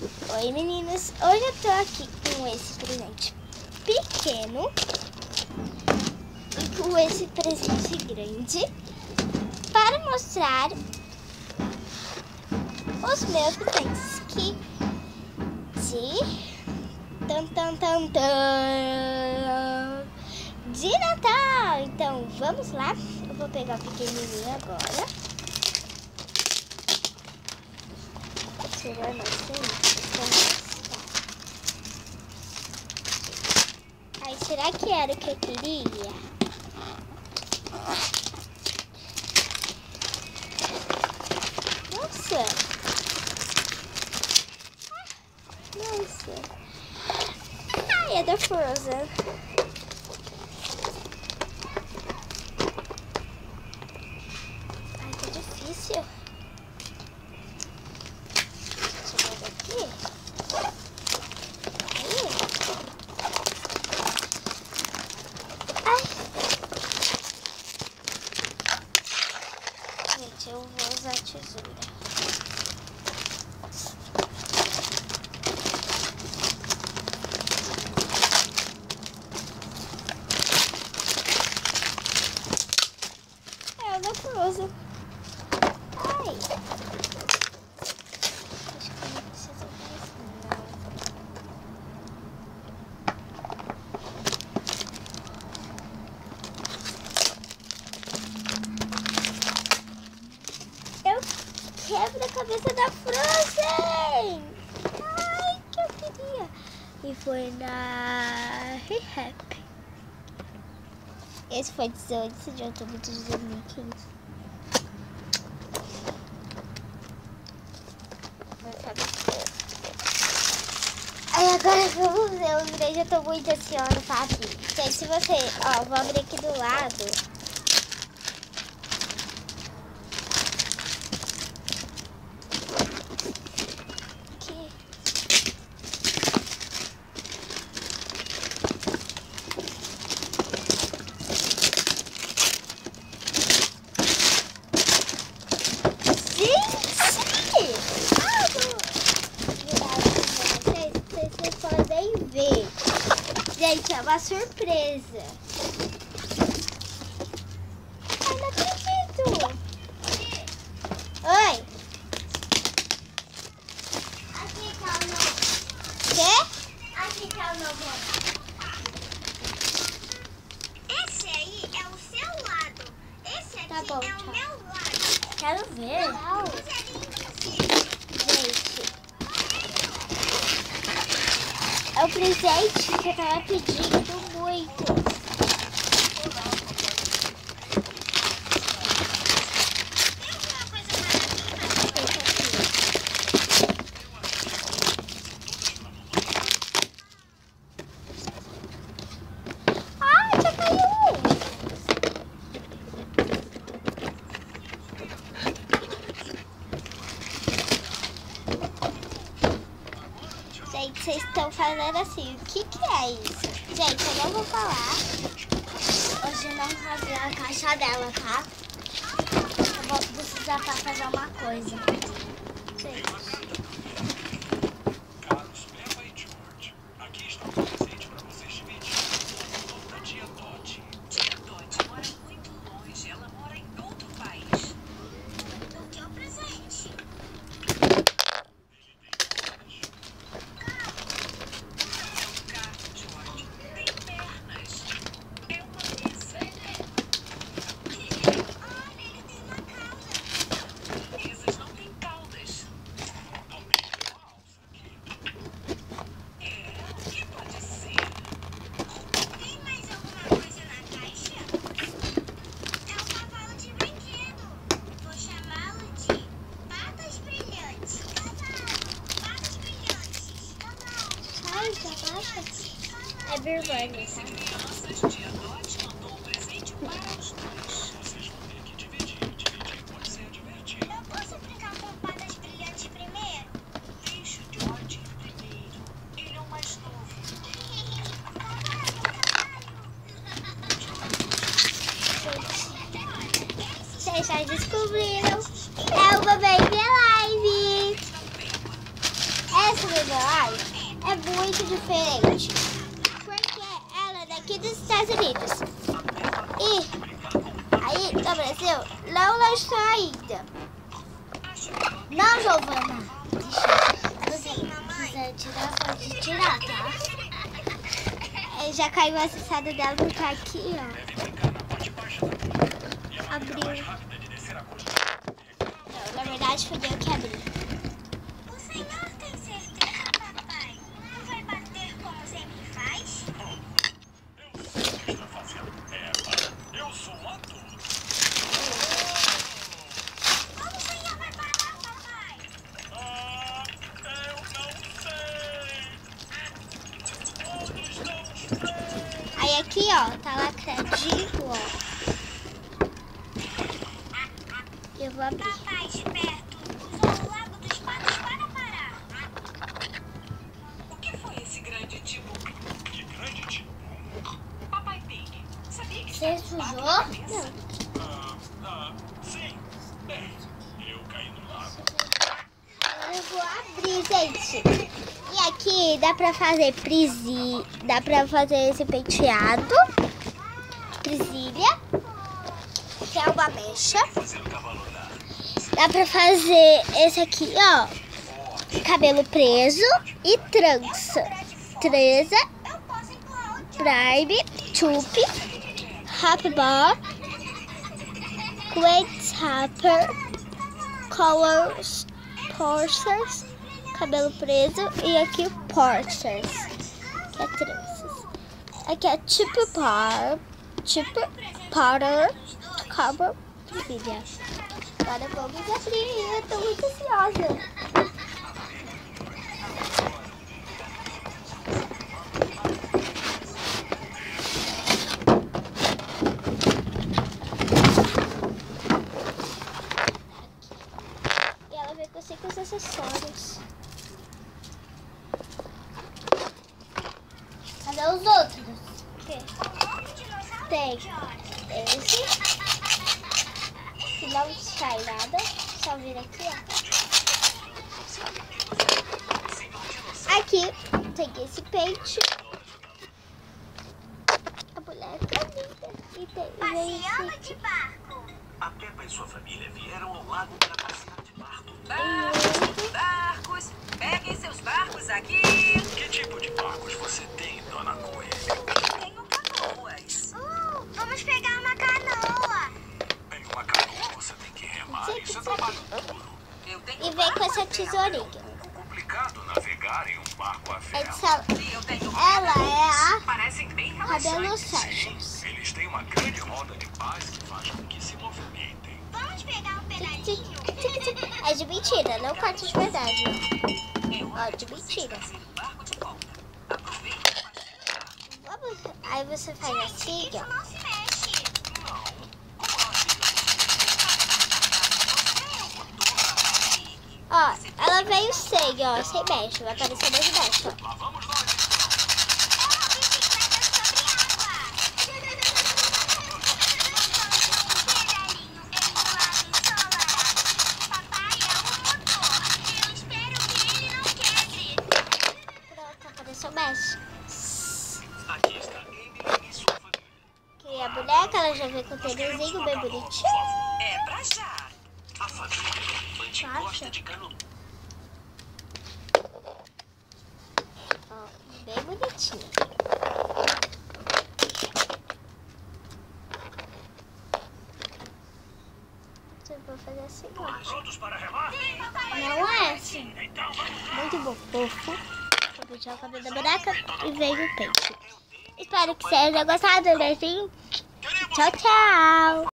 Oi meninas, hoje eu tô aqui com esse presente pequeno e com esse presente grande para mostrar os meus presentes de Natal. Então vamos lá, eu vou pegar o pequenininho agora. Tirar mais Ai, será que era o que eu queria? Nossa! Nossa! Ai, é da Frozen. Ai, tá difícil. Eu vou usar a tesoura. É da Frozen. Ai. Acho que não precisa mais não. Quebra a cabeça da Frozen! Ai, que eu queria! E foi na Rehap. Esse foi 18 de outubro de 2015. Aí agora vamos ver os três. Eu tô muito ansiosa, sabe? Gente, se você... Ó, vou abrir aqui do lado. Gente, é uma surpresa. Ai, não acredito. Oi. Aqui tá o novo. Quê? Aqui tá o novo. Esse aí é o seu lado. Esse aqui tá bom, é o meu lado. Quero ver. Não. Gente. É o presente que eu tava pedindo muito. Ai, já caiu! Gente, vocês estão fazendo assim, o que é isso? Gente, eu não vou falar. Hoje eu não vou abrir a caixa dela, tá? Eu vou precisar pra fazer uma coisa. Gente. Carlos, Bella e George, aqui está um presente para vocês dividirem. Da tia Dot. Tia Dot mora muito longe, ela mora em outro país. O que é o presente? É vergonha, sabe? Crianças, tia Dot mandou um presente para os dois. Vocês vão ter que dividir. Dividir pode ser divertido. Eu posso brincar com patas brilhantes primeiro? Deixa o George ir primeiro. Ele é o mais novo. Vocês já descobriram? É uma Baby Alive! Essa Veloz é muito diferente. Porque ela é daqui dos Estados Unidos. E aí, no Brasil, não lançou ainda. Não, Giovana. Deixa eu quiser tirar, pode tirar, tá? Já caiu a acessada dela, porque aqui, ó. Abriu. Não, na verdade, foi eu que abri. O senhor tem certeza, papai? Não vai bater como sempre faz? Eu sei o que está fazendo. Eu sou um adulto. Como o senhor vai parar, papai? Eu não sei. Onde estão os freios? Aí aqui, ó, tá lacradinho, ó. Eu vou abrir. Papai esperto usou o Lago dos Patos para parar. O que foi esse grande tipo? Que grande tipo? Papai Pig, sabia que Você está sujou? na cabeça? Não. Sim. Bem, eu caí no lago. Eu vou abrir, gente. E aqui dá pra fazer dá pra fazer esse penteado, presilha, que é uma mecha. Fazendo cavalo andar. Dá pra fazer esse aqui, ó, cabelo preso e trança. Trança, Eu posso empurrar o prime, chup, hop bar, weight rapper, colors, porters, cabelo preso e aqui o porters, que é tranças. Aqui é tipo powder, cover, presilha. Agora vamos abrir, eu tô muito ansiosa. E ela veio com 5 acessórios. Cadê os outros? Tem esse. Que não sai nada. Só vir aqui, ó. Aqui tem esse pente. A boneca é linda. E tem passeando esse. de barco. A Peppa e sua família vieram ao lago para passear de barco. Barcos! Peguem seus barcos aqui! Que tipo de barcos você tem, Dona Coelho? Tenho canoas. Vamos pegar uma canoa. Em uma canoa você tem que remar. Isso é trabalho duro. Eu tenho E vem com essa tesourinha. Um pouco complicado navegar em um barco a vela. Eu tenho Ela é parecem bem a Cabelo relaxantes. Sessions. Eles têm uma grande roda de paz que faz com que se movimentem. Vamos pegar um pedacinho. É de mentira, não parte de verdade. Eu Ó, de mentira. trazer o barco de volta. Aproveita e Vamos. Aí você faz assim, Isso ó. não se mexe. Ó, ela veio sem, ó, sem mexe. Vai aparecer mais mexe, ó. Lá vamos nós. É uma bicicleta sobre água. Pedalinho enrolado ensolarado. Papai é o motor. Eu espero que ele não quebre. Pronto, apareceu mexe. Aqui está Emily e sua família. Que a boneca, ela já veio com o tênisinho bem bonitinho. É pra já. A família do elefante Nossa. gosta de cano. Ó, bem bonitinho. Eu vou fazer assim, ó. Prontos para remar? Não é assim. Então vamos. Muito bom, fofo. Vou puxar o cabelo da boneca e veio o pente. Espero que vocês tenham gostado do desenho. Tchau, tchau.